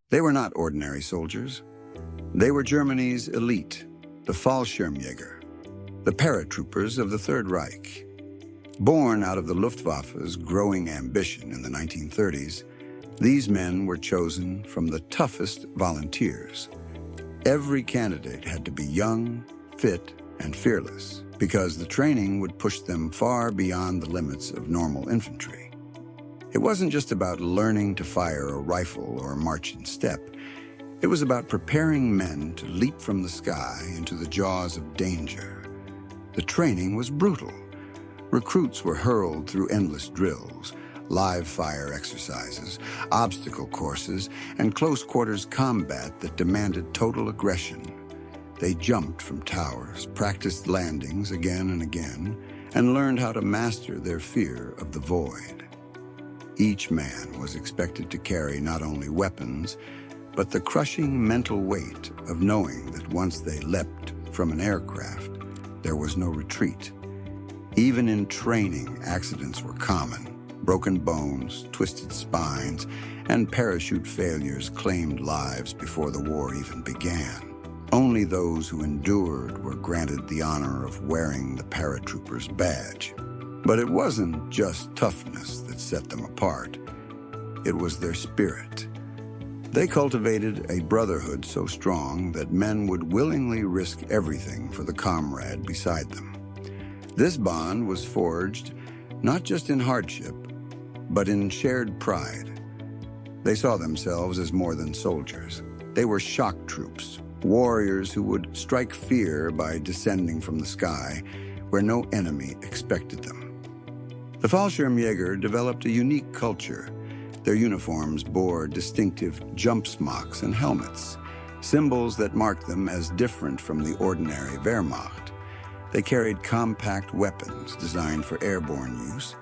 They were not ordinary soldiers. They were Germany's elite, the Fallschirmjäger, the paratroopers of the Third Reich. Born out of the Luftwaffe's growing ambition in the 1930s, these men were chosen from the toughest volunteers. Every candidate had to be young, fit, and fearless, because the training would push them far beyond the limits of normal infantry. It wasn't just about learning to fire a rifle or march in step. It was about preparing men to leap from the sky into the jaws of danger. The training was brutal. Recruits were hurled through endless drills, live fire exercises, obstacle courses, and close-quarters combat that demanded total aggression. They jumped from towers, practiced landings again and again, and learned how to master their fear of the void. Each man was expected to carry not only weapons, but the crushing mental weight of knowing that once they leapt from an aircraft, there was no retreat. Even in training, accidents were common. Broken bones, twisted spines, and parachute failures claimed lives before the war even began. Only those who endured were granted the honor of wearing the Paratroopers badge. But it wasn't just toughness that set them apart. It was their spirit. They cultivated a brotherhood so strong that men would willingly risk everything for the comrade beside them. This bond was forged not just in hardship, but in shared pride. They saw themselves as more than soldiers. They were shock troops, warriors who would strike fear by descending from the sky where no enemy expected them. The Fallschirmjäger developed a unique culture. Their uniforms bore distinctive jump smocks and helmets, symbols that marked them as different from the ordinary Wehrmacht. They carried compact weapons designed for airborne use,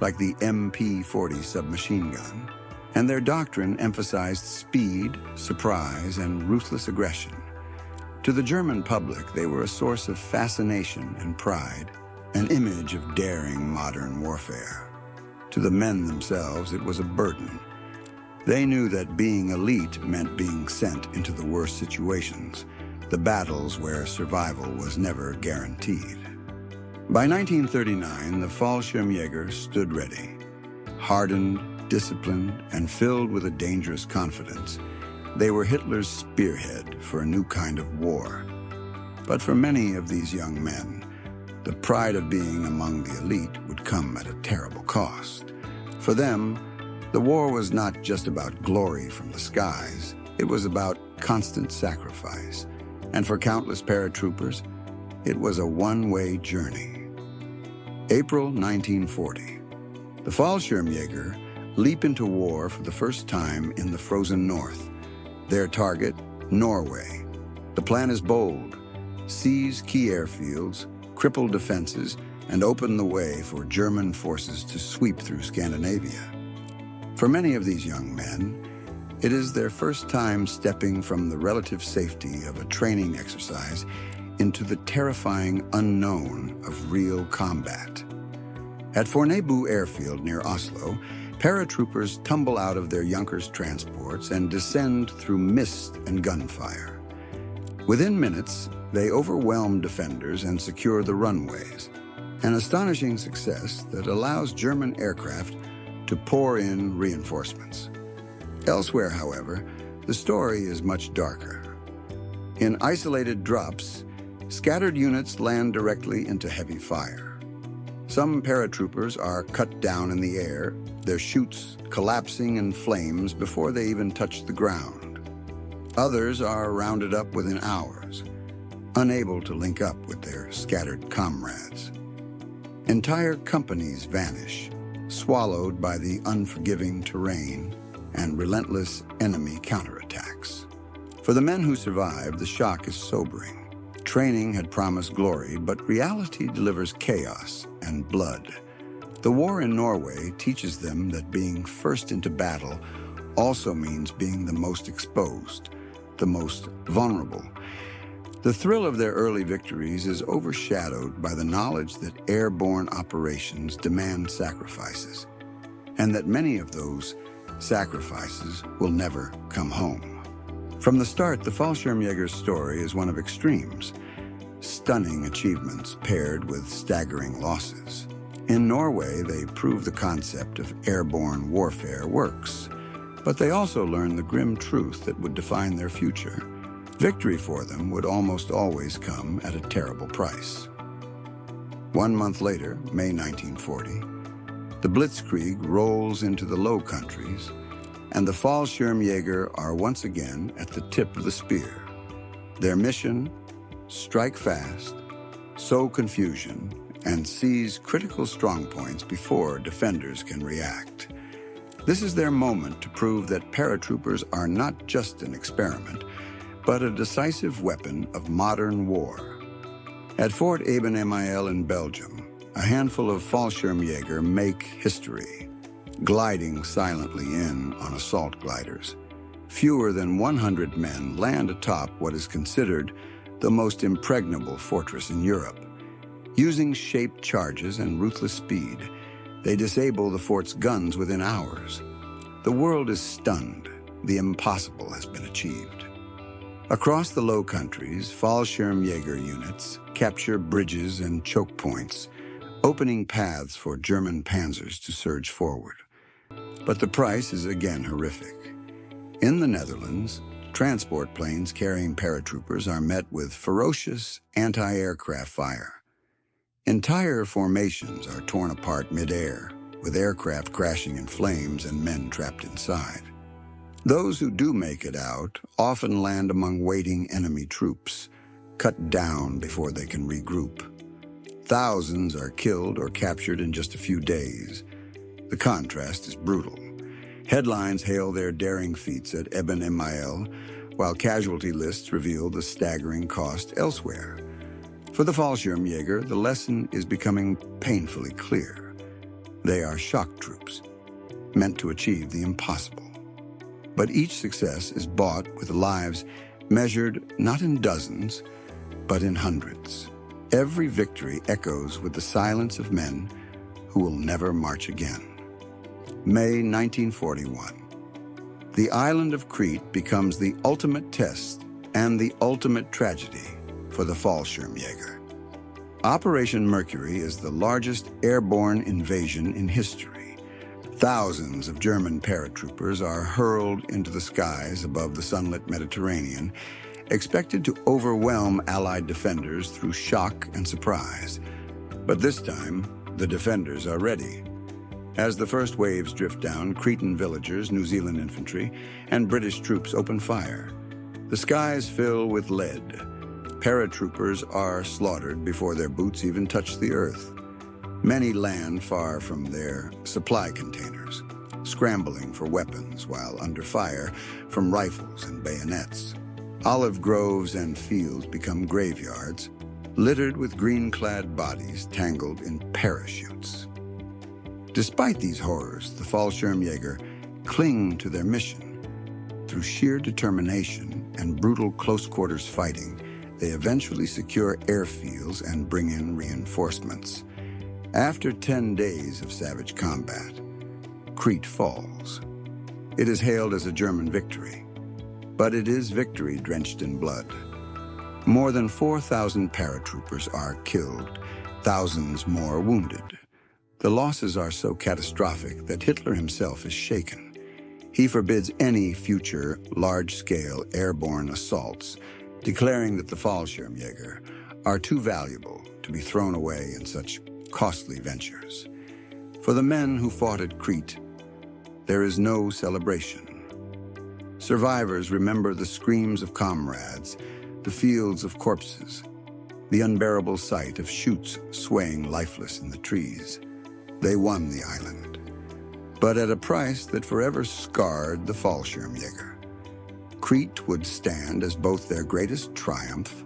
like the MP-40 submachine gun, and their doctrine emphasized speed, surprise, and ruthless aggression. To the German public, they were a source of fascination and pride, an image of daring modern warfare. To the men themselves, it was a burden. They knew that being elite meant being sent into the worst situations, the battles where survival was never guaranteed. By 1939, the Fallschirmjäger stood ready. Hardened, disciplined, and filled with a dangerous confidence, they were Hitler's spearhead for a new kind of war. But for many of these young men, the pride of being among the elite would come at a terrible cost. For them, the war was not just about glory from the skies. It was about constant sacrifice. And for countless paratroopers, it was a one-way journey. April 1940. The Fallschirmjäger leap into war for the first time in the frozen north. Their target, Norway. The plan is bold: seize key airfields, cripple defenses, and open the way for German forces to sweep through Scandinavia. For many of these young men, it is their first time stepping from the relative safety of a training exercise into the terrifying unknown of real combat. At Fornebu airfield near Oslo, paratroopers tumble out of their Junkers transports and descend through mist and gunfire. Within minutes, they overwhelm defenders and secure the runways, an astonishing success that allows German aircraft to pour in reinforcements. Elsewhere, however, the story is much darker. In isolated drops, scattered units land directly into heavy fire. Some paratroopers are cut down in the air, their chutes collapsing in flames before they even touch the ground. Others are rounded up within hours, unable to link up with their scattered comrades. Entire companies vanish, swallowed by the unforgiving terrain and relentless enemy counterattacks. For the men who survived, the shock is sobering. Training had promised glory, but reality delivers chaos and blood. The war in Norway teaches them that being first into battle also means being the most exposed, the most vulnerable. The thrill of their early victories is overshadowed by the knowledge that airborne operations demand sacrifices, and that many of those sacrifices will never come home. From the start, the Fallschirmjäger's story is one of extremes, stunning achievements paired with staggering losses. In Norway, they prove the concept of airborne warfare works, but they also learn the grim truth that would define their future. Victory for them would almost always come at a terrible price. 1 month later, May 1940, the Blitzkrieg rolls into the Low Countries, and the Fallschirmjäger are once again at the tip of the spear. Their mission: strike fast, sow confusion, and seize critical strongpoints before defenders can react. This is their moment to prove that paratroopers are not just an experiment, but a decisive weapon of modern war. At Fort Ardennes in Belgium, a handful of Fallschirmjäger make history, gliding silently in on assault gliders. Fewer than 100 men land atop what is considered the most impregnable fortress in Europe. Using shaped charges and ruthless speed, they disable the fort's guns within hours. The world is stunned. The impossible has been achieved. Across the Low Countries, Fallschirmjäger units capture bridges and choke points, opening paths for German panzers to surge forward. But the price is again horrific. In the Netherlands, transport planes carrying paratroopers are met with ferocious anti-aircraft fire. Entire formations are torn apart mid-air, with aircraft crashing in flames and men trapped inside. Those who do make it out often land among waiting enemy troops, cut down before they can regroup. Thousands are killed or captured in just a few days. The contrast is brutal. Headlines hail their daring feats at Ardennes, while casualty lists reveal the staggering cost elsewhere. For the Fallschirmjäger, the lesson is becoming painfully clear. They are shock troops, meant to achieve the impossible. But each success is bought with lives measured not in dozens, but in hundreds. Every victory echoes with the silence of men who will never march again. May 1941. The island of Crete becomes the ultimate test and the ultimate tragedy for the Fallschirmjäger. Operation Mercury is the largest airborne invasion in history. Thousands of German paratroopers are hurled into the skies above the sunlit Mediterranean, expected to overwhelm Allied defenders through shock and surprise. But this time, the defenders are ready. As the first waves drift down, Cretan villagers, New Zealand infantry, and British troops open fire. The skies fill with lead. Paratroopers are slaughtered before their boots even touch the earth. Many land far from their supply containers, scrambling for weapons while under fire from rifles and bayonets. Olive groves and fields become graveyards, littered with green-clad bodies tangled in parachutes. Despite these horrors, the Fallschirmjäger cling to their mission. Through sheer determination and brutal close-quarters fighting, they eventually secure airfields and bring in reinforcements. After 10 days of savage combat, Crete falls. It is hailed as a German victory, but it is victory drenched in blood. More than 4,000 paratroopers are killed, thousands more wounded. The losses are so catastrophic that Hitler himself is shaken. He forbids any future large-scale airborne assaults, declaring that the Fallschirmjäger are too valuable to be thrown away in such costly ventures. For the men who fought at Crete, there is no celebration. Survivors remember the screams of comrades, the fields of corpses, the unbearable sight of chutes swaying lifeless in the trees. They won the island, but at a price that forever scarred the Fallschirmjäger. Crete would stand as both their greatest triumph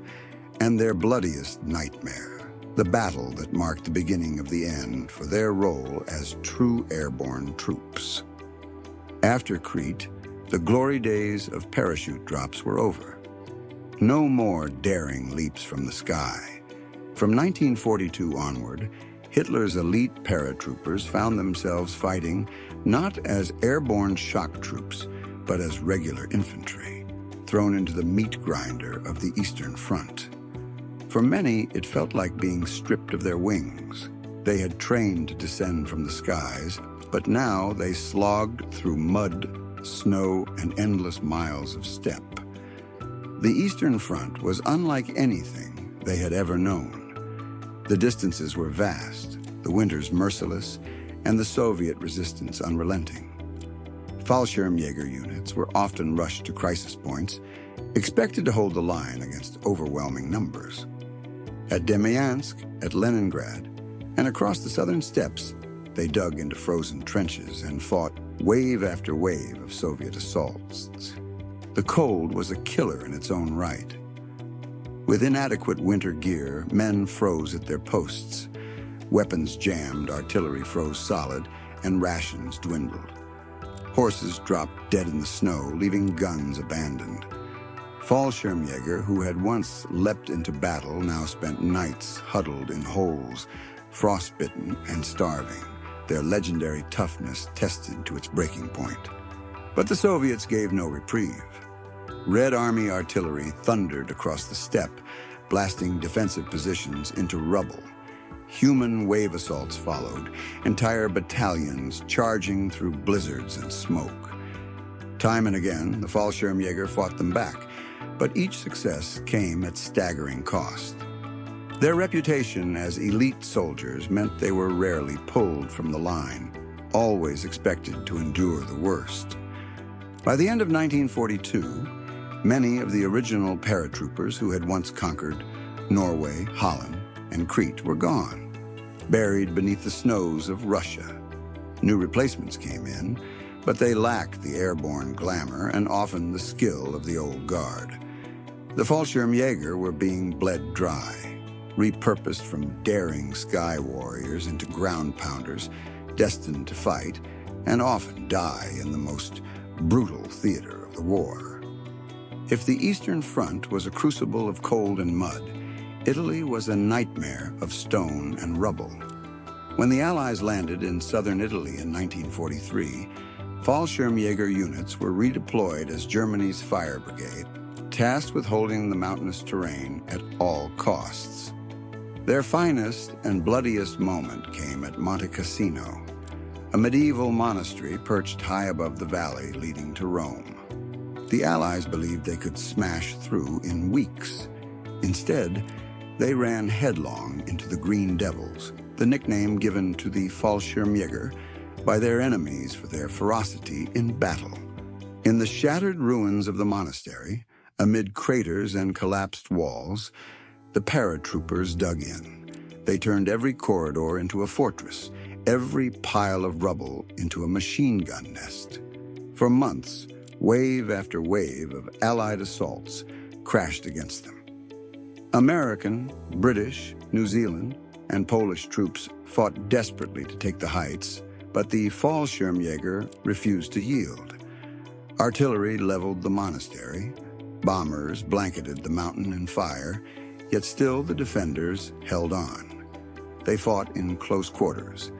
and their bloodiest nightmare, the battle that marked the beginning of the end for their role as true airborne troops. After Crete, the glory days of parachute drops were over. No more daring leaps from the sky. From 1942 onward, Hitler's elite paratroopers found themselves fighting not as airborne shock troops, but as regular infantry, thrown into the meat grinder of the Eastern Front. For many, it felt like being stripped of their wings. They had trained to descend from the skies, but now they slogged through mud, snow, and endless miles of steppe. The Eastern Front was unlike anything they had ever known. The distances were vast, the winters merciless, and the Soviet resistance unrelenting. Fallschirmjäger units were often rushed to crisis points, expected to hold the line against overwhelming numbers. At Demyansk, at Leningrad, and across the southern steppes, they dug into frozen trenches and fought wave after wave of Soviet assaults. The cold was a killer in its own right. With inadequate winter gear, men froze at their posts. Weapons jammed, artillery froze solid, and rations dwindled. Horses dropped dead in the snow, leaving guns abandoned. Fallschirmjäger, who had once leapt into battle, now spent nights huddled in holes, frostbitten and starving, their legendary toughness tested to its breaking point. But the Soviets gave no reprieve. Red Army artillery thundered across the steppe, blasting defensive positions into rubble. Human wave assaults followed, entire battalions charging through blizzards and smoke. Time and again, the Fallschirmjäger fought them back, but each success came at staggering cost. Their reputation as elite soldiers meant they were rarely pulled from the line, always expected to endure the worst. By the end of 1942, many of the original paratroopers who had once conquered Norway, Holland, and Crete were gone, buried beneath the snows of Russia. New replacements came in, but they lacked the airborne glamour and often the skill of the old guard. The Fallschirmjäger were being bled dry, repurposed from daring sky warriors into ground pounders, destined to fight and often die in the most brutal theater of the war. If the Eastern Front was a crucible of cold and mud, Italy was a nightmare of stone and rubble. When the Allies landed in southern Italy in 1943, Fallschirmjäger units were redeployed as Germany's fire brigade, tasked with holding the mountainous terrain at all costs. Their finest and bloodiest moment came at Monte Cassino, a medieval monastery perched high above the valley leading to Rome. The Allies believed they could smash through in weeks. Instead, they ran headlong into the Green Devils, the nickname given to the Fallschirmjäger by their enemies for their ferocity in battle. In the shattered ruins of the monastery, amid craters and collapsed walls, the paratroopers dug in. They turned every corridor into a fortress, every pile of rubble into a machine gun nest. For months, wave after wave of Allied assaults crashed against them. American, British, New Zealand, and Polish troops fought desperately to take the heights, but the Fallschirmjäger refused to yield. Artillery leveled the monastery, bombers blanketed the mountain in fire, yet still the defenders held on. They fought in close quarters,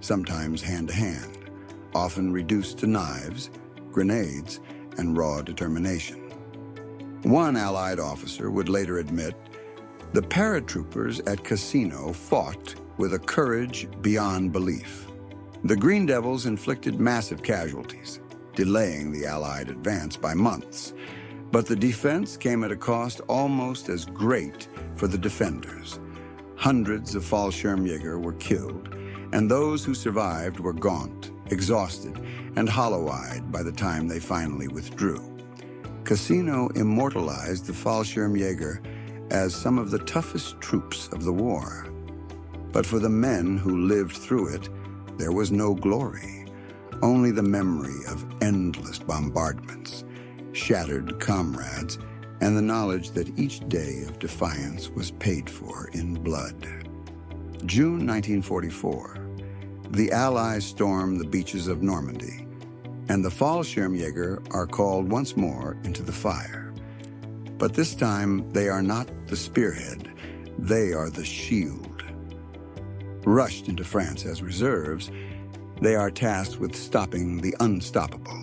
sometimes hand-to-hand, often reduced to knives, grenades, and raw determination. One Allied officer would later admit, "The paratroopers at Cassino fought with a courage beyond belief." The Green Devils inflicted massive casualties, delaying the Allied advance by months. But the defense came at a cost almost as great for the defenders. Hundreds of Fallschirmjäger were killed, and those who survived were gaunt, exhausted, and hollow-eyed by the time they finally withdrew. Cassino immortalized the Fallschirmjäger as some of the toughest troops of the war. But for the men who lived through it, there was no glory, only the memory of endless bombardments, shattered comrades, and the knowledge that each day of defiance was paid for in blood. June 1944, the Allies storm the beaches of Normandy, and the Fallschirmjäger are called once more into the fire. But this time, they are not the spearhead, they are the shield. Rushed into France as reserves, they are tasked with stopping the unstoppable.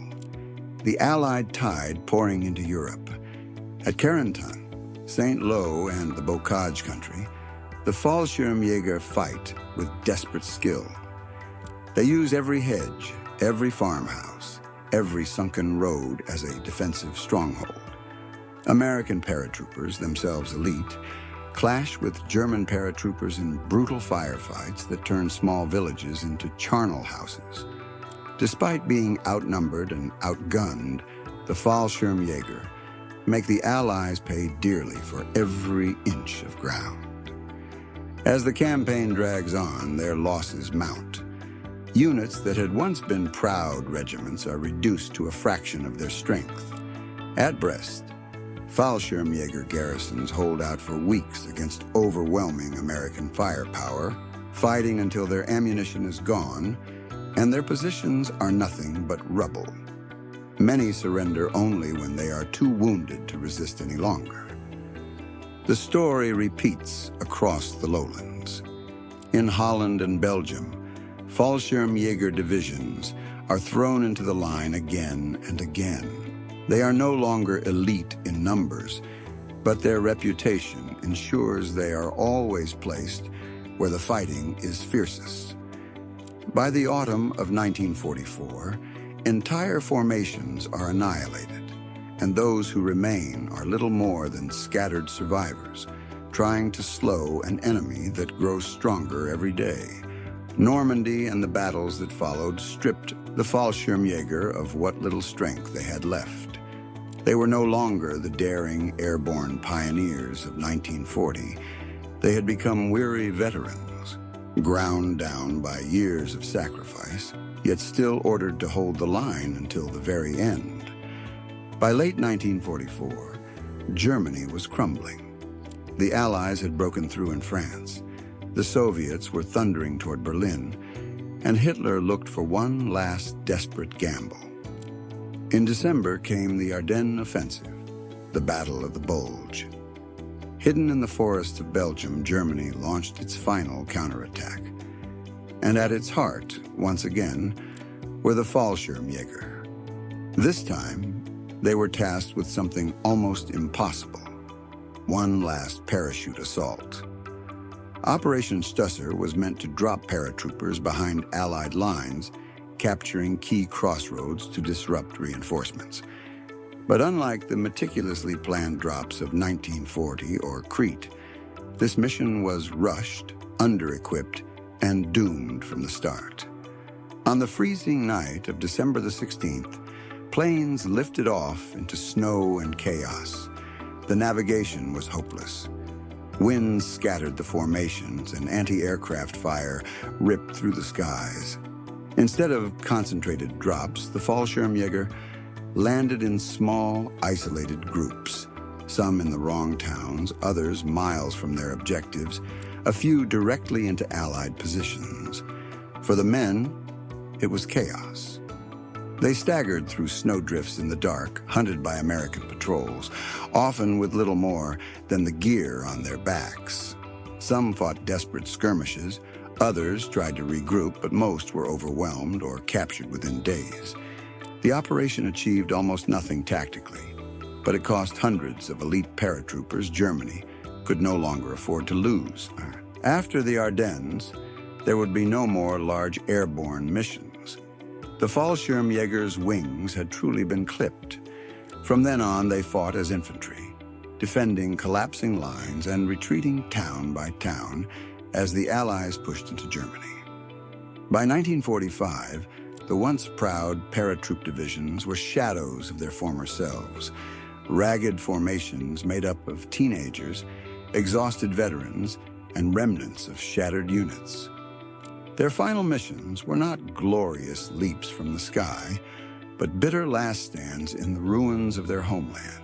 The Allied tide pouring into Europe, At Carentan, St. Lo, and the Bocage country, the Fallschirmjäger fight with desperate skill. They use every hedge, every farmhouse, every sunken road as a defensive stronghold. American paratroopers, themselves elite, clash with German paratroopers in brutal firefights that turn small villages into charnel houses. Despite being outnumbered and outgunned, the Fallschirmjäger make the Allies pay dearly for every inch of ground. As the campaign drags on, their losses mount. Units that had once been proud regiments are reduced to a fraction of their strength. At Brest, Fallschirmjäger garrisons hold out for weeks against overwhelming American firepower, fighting until their ammunition is gone, and their positions are nothing but rubble. Many surrender only when they are too wounded to resist any longer. The story repeats across the lowlands. In Holland and Belgium, Fallschirmjäger divisions are thrown into the line again and again. They are no longer elite in numbers, but their reputation ensures they are always placed where the fighting is fiercest. By the autumn of 1944, entire formations are annihilated, and those who remain are little more than scattered survivors, trying to slow an enemy that grows stronger every day. Normandy and the battles that followed stripped the Fallschirmjäger of what little strength they had left. They were no longer the daring airborne pioneers of 1940. They had become weary veterans, ground down by years of sacrifice, yet still ordered to hold the line until the very end. By late 1944, Germany was crumbling. The Allies had broken through in France. The Soviets were thundering toward Berlin, and Hitler looked for one last desperate gamble. In December came the Ardennes offensive, the Battle of the Bulge. Hidden in the forests of Belgium, Germany launched its final counterattack. And at its heart, once again, were the Fallschirmjäger. This time, they were tasked with something almost impossible: one last parachute assault. Operation Stusser was meant to drop paratroopers behind Allied lines, capturing key crossroads to disrupt reinforcements. But unlike the meticulously planned drops of 1940 or Crete, this mission was rushed, under-equipped, and doomed from the start. On the freezing night of December the 16th, planes lifted off into snow and chaos. The navigation was hopeless. Winds scattered the formations, and anti-aircraft fire ripped through the skies. Instead of concentrated drops, the Fallschirmjäger landed in small, isolated groups, some in the wrong towns, others miles from their objectives, a few directly into Allied positions. For the men, it was chaos. They staggered through snowdrifts in the dark, hunted by American patrols, often with little more than the gear on their backs. Some fought desperate skirmishes, others tried to regroup, but most were overwhelmed or captured within days. The operation achieved almost nothing tactically, but it cost hundreds of elite paratroopers Germany could no longer afford to lose. After the Ardennes, there would be no more large airborne missions. The Fallschirmjäger's wings had truly been clipped. From then on, they fought as infantry, defending collapsing lines and retreating town by town as the Allies pushed into Germany. By 1945, the once proud paratroop divisions were shadows of their former selves, ragged formations made up of teenagers, exhausted veterans, and remnants of shattered units. Their final missions were not glorious leaps from the sky, but bitter last stands in the ruins of their homeland.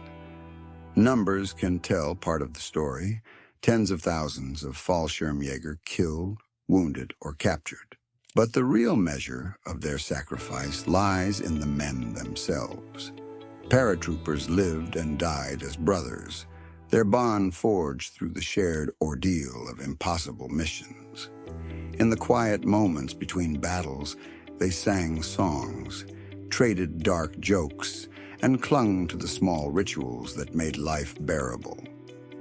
Numbers can tell part of the story: tens of thousands of Fallschirmjäger killed, wounded, or captured. But the real measure of their sacrifice lies in the men themselves. Paratroopers lived and died as brothers, their bond forged through the shared ordeal of impossible missions. In the quiet moments between battles, they sang songs, traded dark jokes, and clung to the small rituals that made life bearable.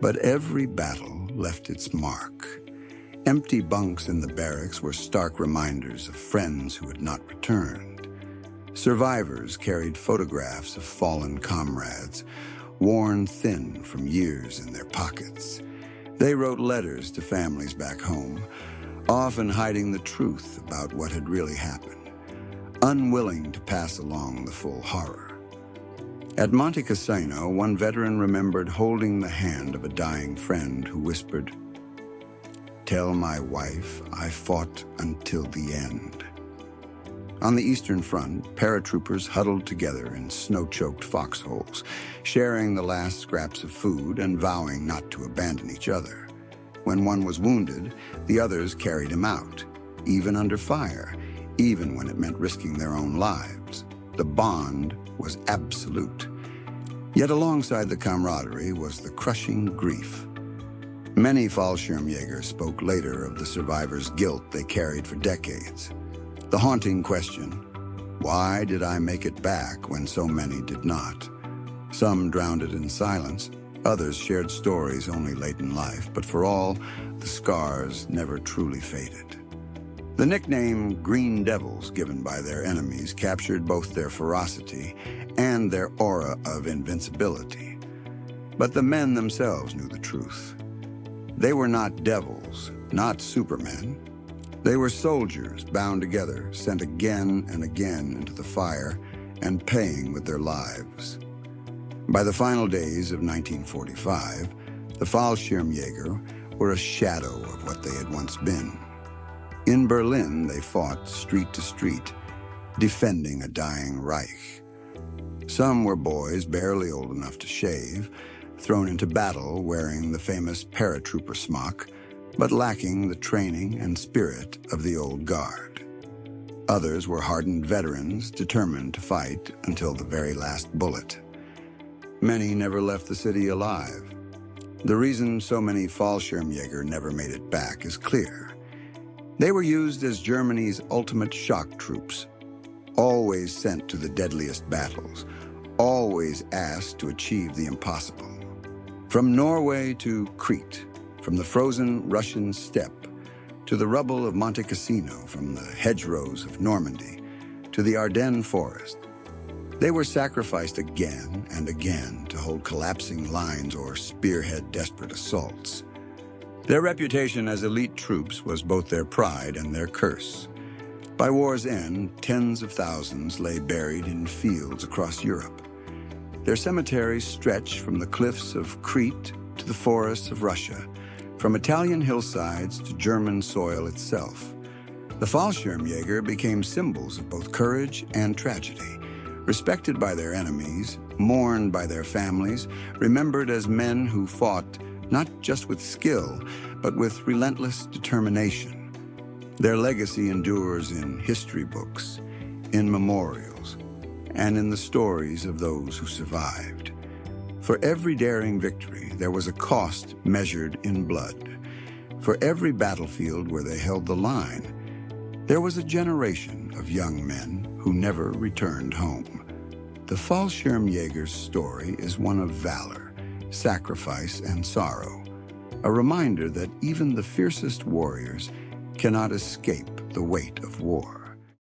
But every battle left its mark. Empty bunks in the barracks were stark reminders of friends who had not returned. Survivors carried photographs of fallen comrades, worn thin from years in their pockets. They wrote letters to families back home, often hiding the truth about what had really happened, unwilling to pass along the full horror. At Monte Cassino, one veteran remembered holding the hand of a dying friend who whispered, "Tell my wife I fought until the end." On the Eastern Front, paratroopers huddled together in snow-choked foxholes, sharing the last scraps of food and vowing not to abandon each other. When one was wounded, the others carried him out, even under fire, even when it meant risking their own lives. The bond was absolute. Yet alongside the camaraderie was the crushing grief. Many Fallschirmjäger spoke later of the survivors' guilt they carried for decades. The haunting question, why did I make it back when so many did not? Some drowned it in silence, others shared stories only late in life, but for all, the scars never truly faded. The nickname Green Devils given by their enemies captured both their ferocity and their aura of invincibility. But the men themselves knew the truth. They were not devils, not supermen. They were soldiers bound together, sent again and again into the fire and paying with their lives. By the final days of 1945, the Fallschirmjäger were a shadow of what they had once been. In Berlin, they fought street to street, defending a dying Reich. Some were boys barely old enough to shave, thrown into battle wearing the famous paratrooper smock, but lacking the training and spirit of the old guard. Others were hardened veterans determined to fight until the very last bullet. Many never left the city alive. The reason so many Fallschirmjäger never made it back is clear. They were used as Germany's ultimate shock troops, always sent to the deadliest battles, always asked to achieve the impossible. From Norway to Crete, from the frozen Russian steppe to the rubble of Monte Cassino, from the hedgerows of Normandy to the Ardennes forest, they were sacrificed again and again to hold collapsing lines or spearhead desperate assaults. Their reputation as elite troops was both their pride and their curse. By war's end, tens of thousands lay buried in fields across Europe. Their cemeteries stretch from the cliffs of Crete to the forests of Russia, from Italian hillsides to German soil itself. The Fallschirmjäger became symbols of both courage and tragedy, respected by their enemies, mourned by their families, remembered as men who fought not just with skill, but with relentless determination. Their legacy endures in history books, in memorials, and in the stories of those who survived. For every daring victory, there was a cost measured in blood. For every battlefield where they held the line, there was a generation of young men who never returned home. The Fallschirmjäger's story is one of valor, sacrifice, and sorrow, a reminder that even the fiercest warriors cannot escape the weight of war.